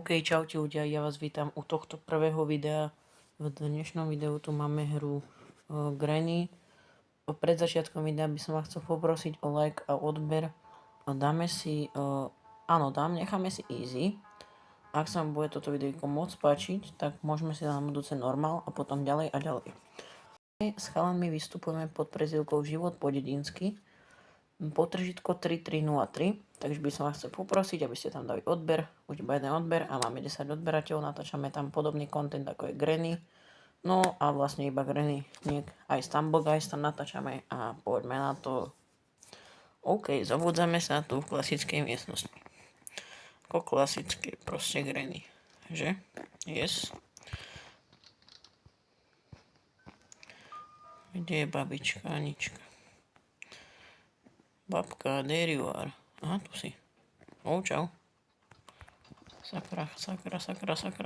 OK, čaute ľudia, ja vás vítam u tohto prvého videa. V dnešnom videu tu máme hru Granny. Pred začiatkom videa by som vás chcel poprosiť o like a odber. Dáme si, necháme si easy. Ak sa vám bude toto videjko môcť páčiť, tak môžeme si dať na budúce normál a potom ďalej a ďalej. S chalanmi vystupujeme pod prezývkou Život po dedinsky. Potržitko 3303, takže by som vás chcel poprosiť, aby ste tam dali odber, už iba jeden odber a máme 10 odberateľov, natáčame tam podobný content ako je Granny, no a vlastne iba Granny, aj Stumble Guys tam natáčame a poďme na to. OK, zabudzame sa tu v klasickej miestnosti, ako klasické proste Granny, že? Yes. Kde je babička Anička? Babka, there you are. Aha, tu si. Čau. Sakra,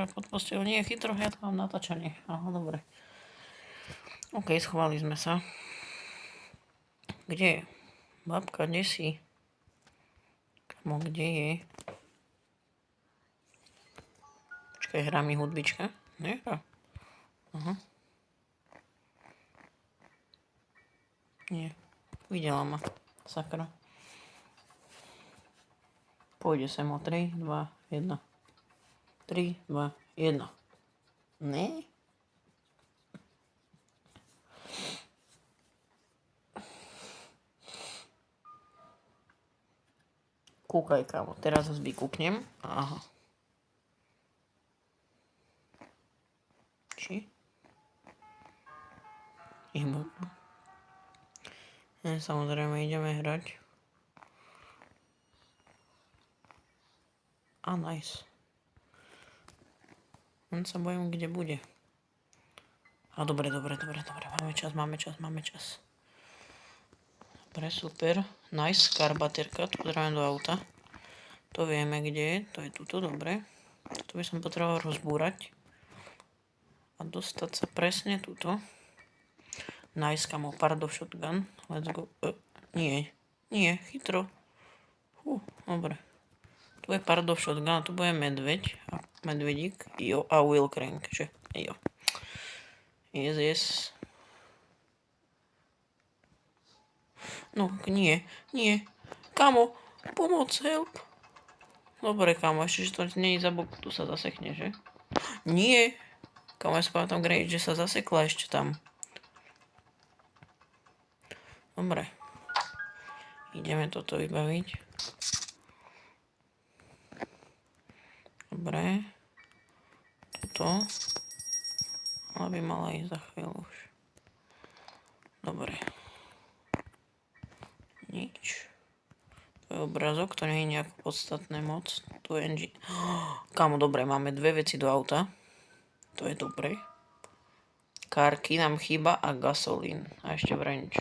pod postel. Nie, chytro, ja to mám natáčanie. Aha, dobre. OK, schovali sme sa. Kde je? Babka, kde si? Kamo, kde je? Počkaj, hrá mi hudbička? Nehrá. Aha. Nie, videla ma. Sakra. Pôjde sem o 3, 2, 1. 3, 2, 1. Ne? Kúkaj, kámo. Teraz zase vykúknem. Aha. Či? Samozrejme, ideme hrať. Nice. Len sa bojím, kde bude. Dobre. Máme čas. Dobre, super. Nice, karbaterka. Tu potrebujem do auta. To vieme, kde je. To je tuto, dobre. Toto by som potreboval rozbúrať. A dostať sa presne tuto. Nice, kamo. Pardo shotgun. Let's go. Nie, chytro. Dobre. Tu je Pardo shotgun, tu bude medvedík, jo, a Will Crank, že? Jo. Yes. No, nie. Kamo, pomoc, help. Dobre, kamo, ešte, že to nie je za bok, tu sa zasekne, že? Nie. Kamo, ja spávam tam Granny, že sa zasekla ešte tam. Dobre. Ideme toto vybaviť. Dobre. Toto. Ale by mala ísť za chvíľu už. Dobre. Nič. To je obrázok, to nie je nejako podstatné moc. Tu je engine. Kámo, dobre, máme dve veci do auta. To je dobre. Kárky nám chýba a gasolín. A ešte wrench.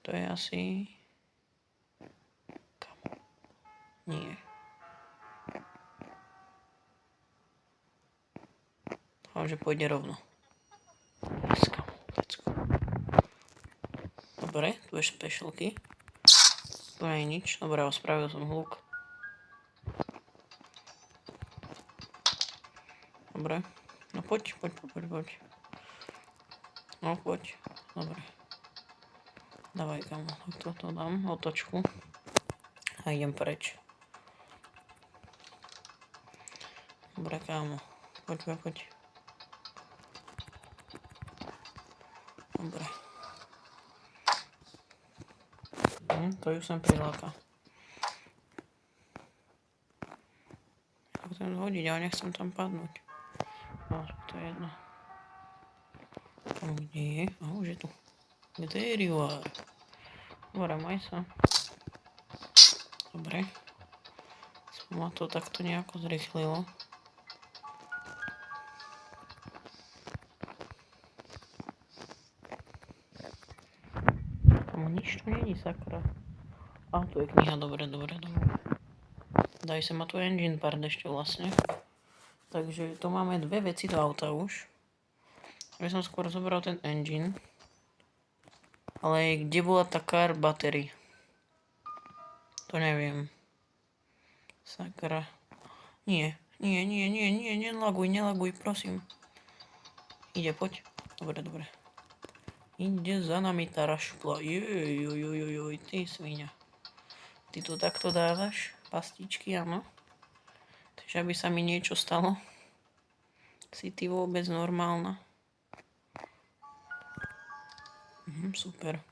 To je asi... Kámo. Nie. Dúfam, že pôjde rovno. Let's go. Dobre, tu je špešelky. Tu nie je nič. Dobre, spravil som hluk. Dobre. No poď. No poď. Dobre. Dávaj, kamo. Toto dám. Otočku. A idem preč. Dobre, kámo. Poď. Dobre. To ju sem priláka. Ja chcem zhodiť, ale nechcem tam padnúť. No, to je jedno. Kde je? Už je tu. There you are. Dobre, maj sa. Dobre. Ma to takto nejako zrýchlilo. Nič tu není, sakra. Tu je kniha, dobre. Daj sa ma tu engine part ešte vlastne. Takže tu máme dve veci do auta už. Ja som skôr zobral ten engine. Ale kde bola tá car battery? To neviem. Sakra. Nie, nelaguj, prosím. Ide, poď. Dobre. Ide za nami tá rašpla. Joj, ty sviňa. Ty tu takto dávaš pastičky, áno? Takže aby sa mi niečo stalo. Si ty vôbec normálna? Super.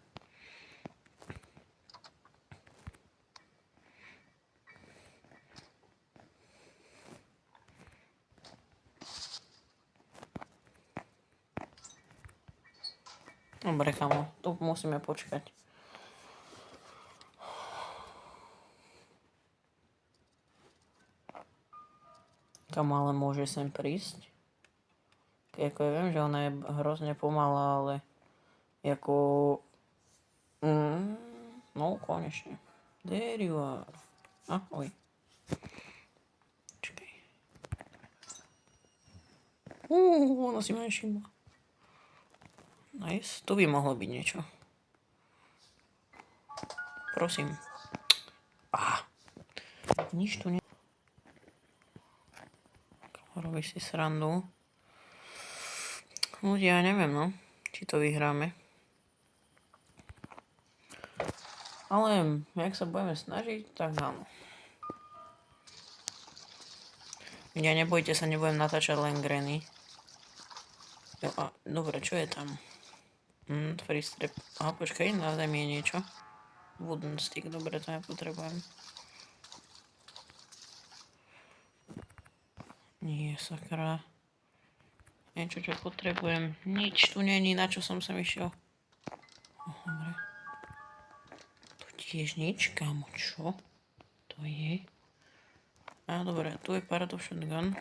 Dobre, kamo, tu musíme počkať. Kamo, ale môže sem prísť? Ako ja viem, že ona je hrozne pomalá, ale ako... no, konečne. There you are. Ahoj. Čakaj. Ona si ma nevšimla. Nice. Tu by mohlo byť niečo. Prosím. Nič tu nie... Robíš si srandu. Ľudia, ja neviem, no. Či to vyhráme. Ale, jak sa budeme snažiť, tak áno. Ja nebojte sa, nebudem natáčať len Granny. Jo, a dobre, čo je tam? Free strip. Aha, počkaj, daj mi niečo. Wooden stick, dobre, to nepotrebujem. Nie, sakra. Niečo, čo potrebujem. Nič tu není, na čo som sem išiel. Dobre. Tu tiež nič, kámo, čo? To je... A dobre, tu je Paradov shotgun.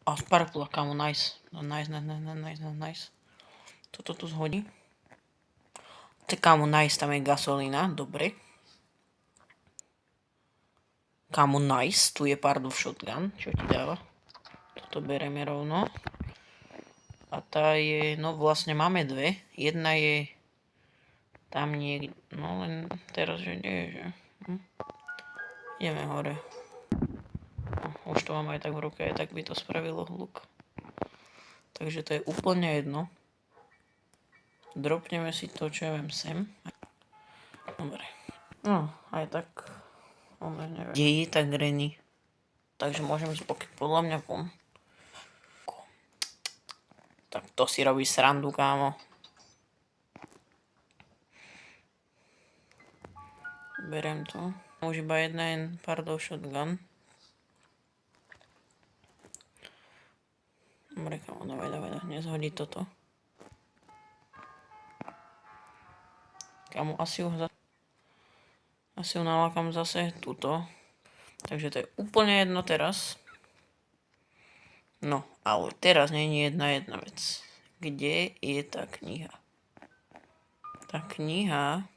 A sparkula, kámo, nice. Nice. Toto tu zhodí. Kámo, nice, tam je gasolína, dobre. Kámo, nice, tu je Paradov shotgun, čo ti dáva? Toto bereme rovno. A tá je, no vlastne máme dve. Jedna je tam niekde, no len teraz, že nie, že... Ideme hore. No, už to mám aj tak v ruke, aj tak by to spravilo hluk. Takže to je úplne jedno. Dropneme si to, čo ja viem, sem. Dobre. No, aj tak... neviem. Kde je tá Granny? Takže môžem ísť podľa mňa von. Tak to si robí srandu, kámo. Berem to. Už iba jeden Paradov shotgun. Dobre, kámo, dávaj, nezhodí toto. Kámo, asi ju nalákam zase tuto. Takže to je úplne jedno teraz. No, ale teraz nie je jedna vec. Kde je tá kniha? Tá kniha...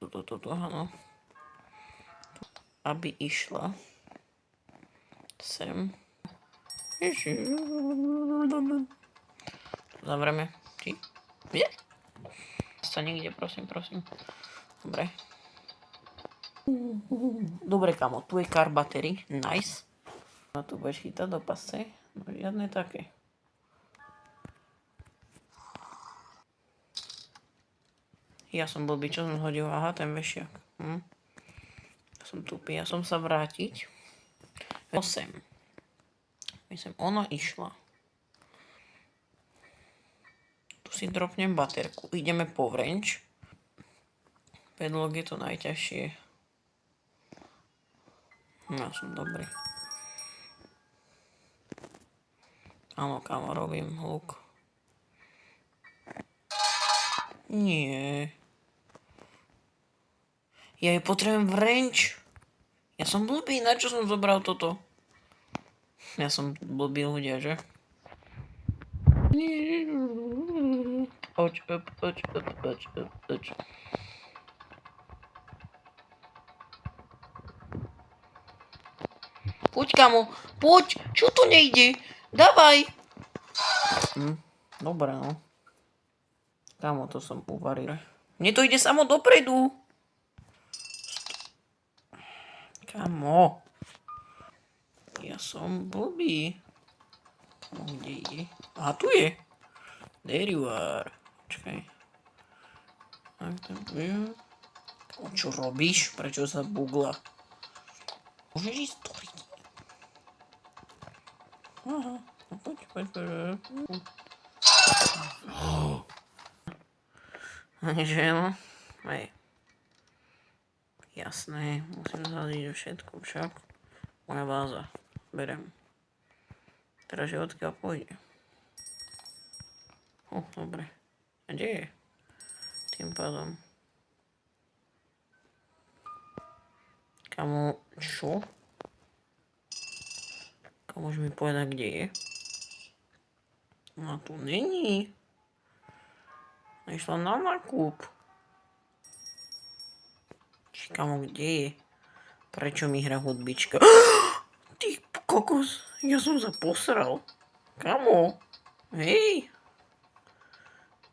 Tuto, áno. Aby išla sem. Zavrieme. Či? Je? Sa niekde, prosím. Dobre. Dobre, kamo, tu je car battery. Nice. A tu budeš chytať do pasce? No, žiadne také. Ja som blbý, čo som hodil? Aha, ten vešiak. Ja som tupý, ja som sa vrátiť. 8. Myslím, ona išla. Tu si dropnem baterku. Ideme po wrench. Pedlok je to najťažšie. Ja som dobrý. Áno, kámo, robím hluk. Nie. Ja ju potrebujem wrench. Ja som blbý, na čo som zobral toto? Ja som blbý ľudia, že? Poď. Poď, kamo, poď, čo tu nejde? Dávaj. Dobre, no. Kamo, to som uvaril. Mne to ide samo dopredu. Kamo. Ja som blbý. Kde je? Aha, tu je. There you are. Počkaj. Čo robíš? Prečo sa bugla? Môžeš ísť doliť. Aha, poď. Takže no, hej. Jasné, musím zhľadiť všetko však. Moja váza. Berem. Teraz je odkiaľ pôjde. Dobre. A kde je? Tým pádom. Kamo, čo? Kamo, môžeš mi povedať, kde je? No tu není. Išla na nákup. Kamo, kde je? Prečo mi hra hudbička? Ty kokos, ja som sa posral. Kamo, hej.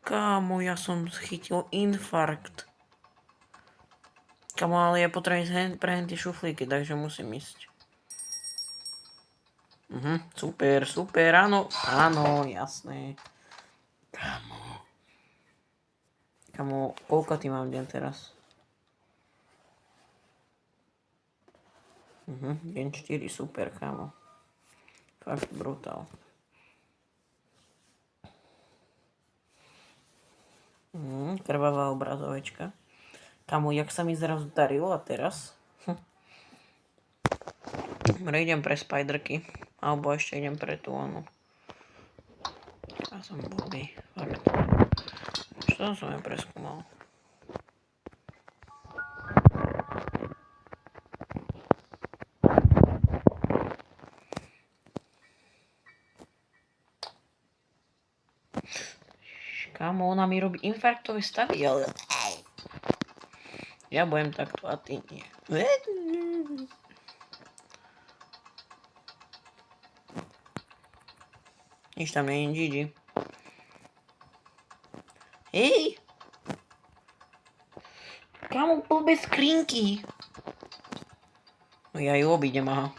Kamo, ja som chytil infarkt. Kamo, ale ja potrebujem ísť pre tie šuflíky, takže musím ísť. Super, áno, jasné. Kamo, koľko ty mám deň teraz? Deň 4, super, kamo. Fakt brutál. Krvavá obrazovečka. Kamo, jak sa mi zrazu darilo a teraz? Idem pre spiderky. Alebo ešte idem pre tú onu. Ja som blbý, fakt. Čo som ja preskúmal? Kámo, ona mi robí infarktové stavy, ale... Ja budem takto a ty nie. Nič tam nie je Gigi. Hej! Kámo, blbé skrinky. No ja ju obídem, aha.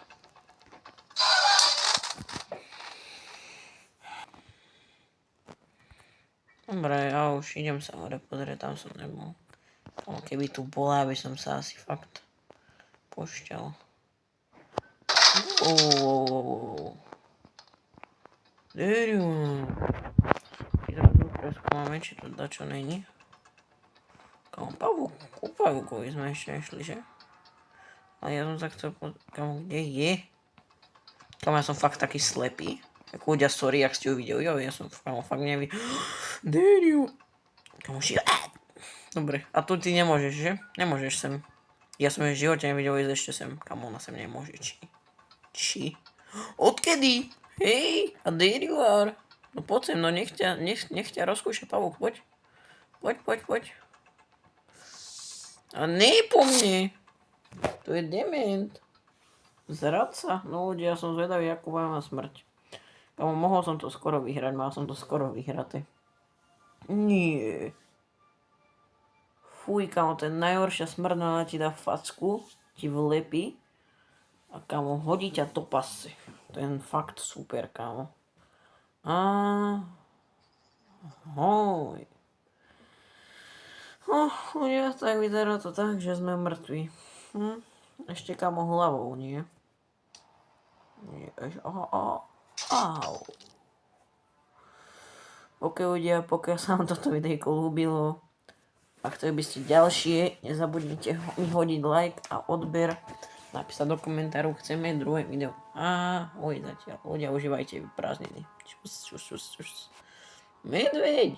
Dobre, ja už idem sa hore pozrieť, tam som nebol. Keby tu bola, aby som sa asi fakt pošťal. Deriu. Zrazu preskúmame, či tu dačo není. Kamo, ku pavúkovi sme ešte nešli, že? Ale ja som sa chcel kamo, kde je? Kamo, ja som fakt taký slepý. Tak ľudia, sorry, ak ste ju videli, ale ja som kamo, fakt nevidel. Deriu. Kamo, dobre, a tu ty nemôžeš, že? Nemôžeš sem. Ja som v živote nevidel ísť ešte sem. Kamo, ona sem nemôže, či? Odkedy? Hej, a there you are. No poď sem, no nech ťa rozkúša pavúk, poď. Poď. A nie po mne. To je dement. Zradca. No ľudia, ja som zvedavý, akú mám na smrť. Kamo, mohol som to skoro vyhrať, mal som to skoro vyhraté. Nie. Fuj, kamo, to je najhoršia smrť, ona ti dá facku, ti vlepí. A kamo, hodí ťa do pasy. To je fakt super, kamo. Ahoj. Ja, tak vyzerá to tak, že sme mŕtvi. Ešte kamo hlavou, nie? Au. Pokiaľ sa vám toto videjko ľúbilo a chceli by ste ďalšie, nezabudnite mi hodiť like a odber. Napísať do komentáru, chceme druhé video. Ahoj zatiaľ. Ľudia, užívajte prázdniny. Čus. Medveď.